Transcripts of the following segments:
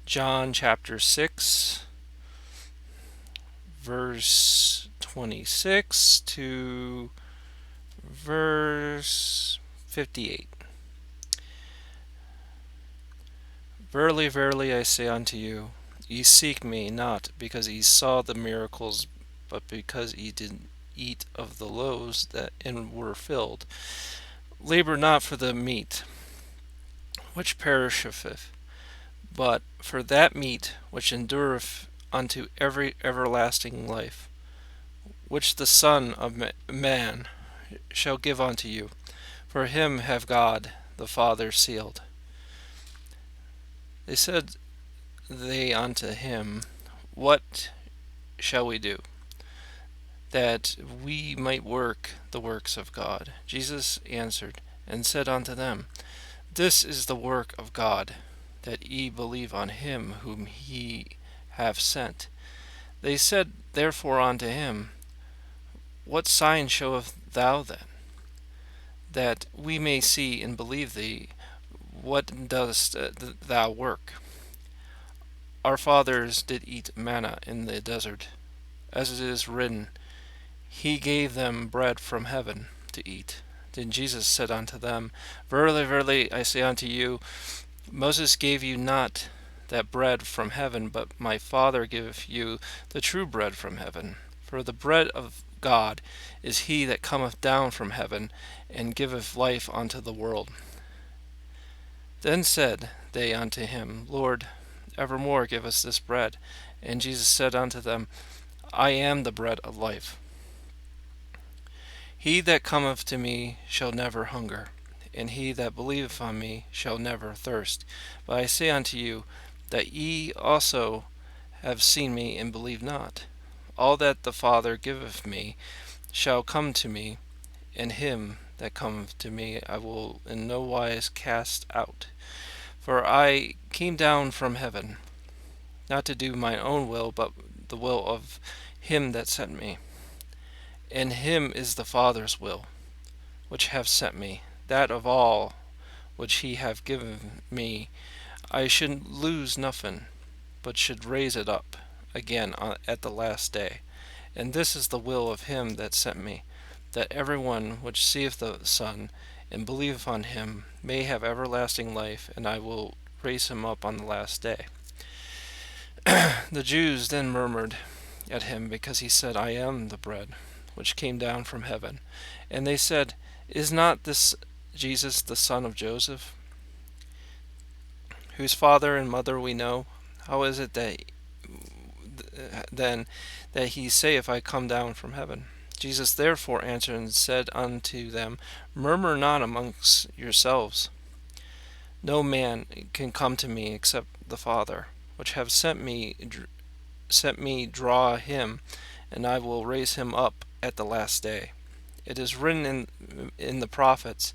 John chapter 6, verse 26 to verse 58. Verily, verily, I say unto you, ye seek me not because ye saw the miracles, but because ye did eat of the loaves that and were filled. Labor not for the meat which perisheth, but for that meat which endureth unto every everlasting life, which the Son of Man shall give unto you. For him have God the Father sealed. They said they unto him, What shall we do, that we might work the works of God? Jesus answered and said unto them, This is the work of God, that ye believe on him whom he hath sent. They said therefore unto him, What sign showeth thou then, that we may see and believe thee? What dost thou work? Our fathers did eat manna in the desert, as it is written, He gave them bread from heaven to eat. Then Jesus said unto them, Verily, verily, I say unto you, Moses gave you not that bread from heaven, but my Father giveth you the true bread from heaven. For the bread of God is he that cometh down from heaven, and giveth life unto the world. Then said they unto him, Lord, evermore give us this bread. And Jesus said unto them, I am the bread of life. He that cometh to me shall never hunger, and he that believeth on me shall never thirst. But I say unto you, that ye also have seen me and believe not. All that the Father giveth me shall come to me, and him that cometh to me I will in no wise cast out. For I came down from heaven, not to do mine own will, but the will of him that sent me. And him is the Father's will, which have sent me, that of all which he hath given me I should lose nothing, but should raise it up again at the last day. And this is the will of him that sent me, that every one which seeth the Son, and believeth on him, may have everlasting life, and I will raise him up on the last day. The Jews then murmured at him, because he said, I am the bread which came down from heaven. And they said, Is not this Jesus the son of Joseph, whose father and mother we know? How is it then that he saith, I come down from heaven? Jesus therefore answered and said unto them, Murmur not amongst yourselves. No man can come to me except the Father, which have sent me draw him, and I will raise him up at the last day. It is written in the prophets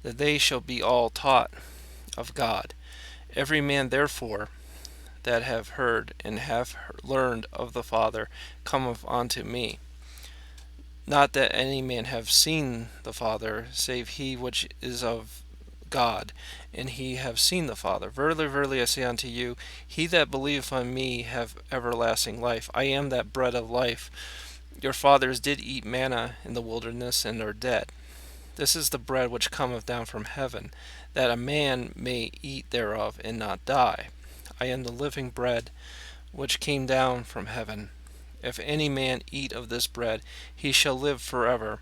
that they shall be all taught of God. Every man therefore that have heard and have learned of the Father cometh unto me. Not that any man have seen the Father, save he which is of God, and he have seen the Father. Verily, verily, I say unto you, he that believeth on me have everlasting life. I am that bread of life. Your fathers did eat manna in the wilderness, and are dead. This is the bread which cometh down from heaven, that a man may eat thereof, and not die. I am the living bread which came down from heaven. If any man eat of this bread, he shall live forever.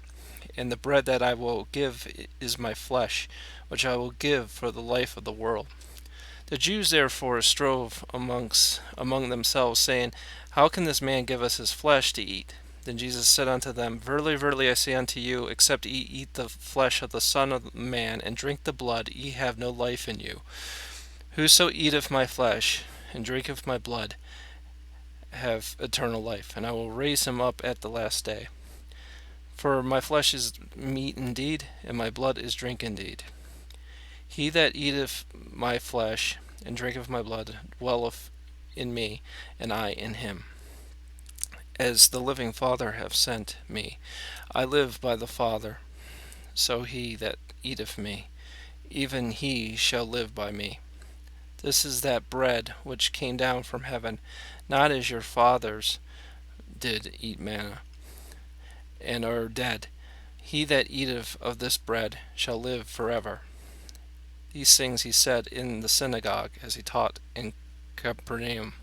And the bread that I will give is my flesh, which I will give for the life of the world. The Jews therefore strove among themselves, saying, How can this man give us his flesh to eat? Then Jesus said unto them, Verily, verily, I say unto you, except ye eat the flesh of the Son of Man, and drink the blood, ye have no life in you. Whoso eateth my flesh, and drinketh my blood, have eternal life, and I will raise him up at the last day. For my flesh is meat indeed, and my blood is drink indeed. He that eateth my flesh, and drinketh my blood, dwelleth in me, and I in him. As the living Father hath sent me, I live by the Father, so he that eateth me, even he shall live by me. This is that bread which came down from heaven, not as your fathers did eat manna, and are dead. He that eateth of this bread shall live forever. These things he said in the synagogue, as he taught in Capernaum.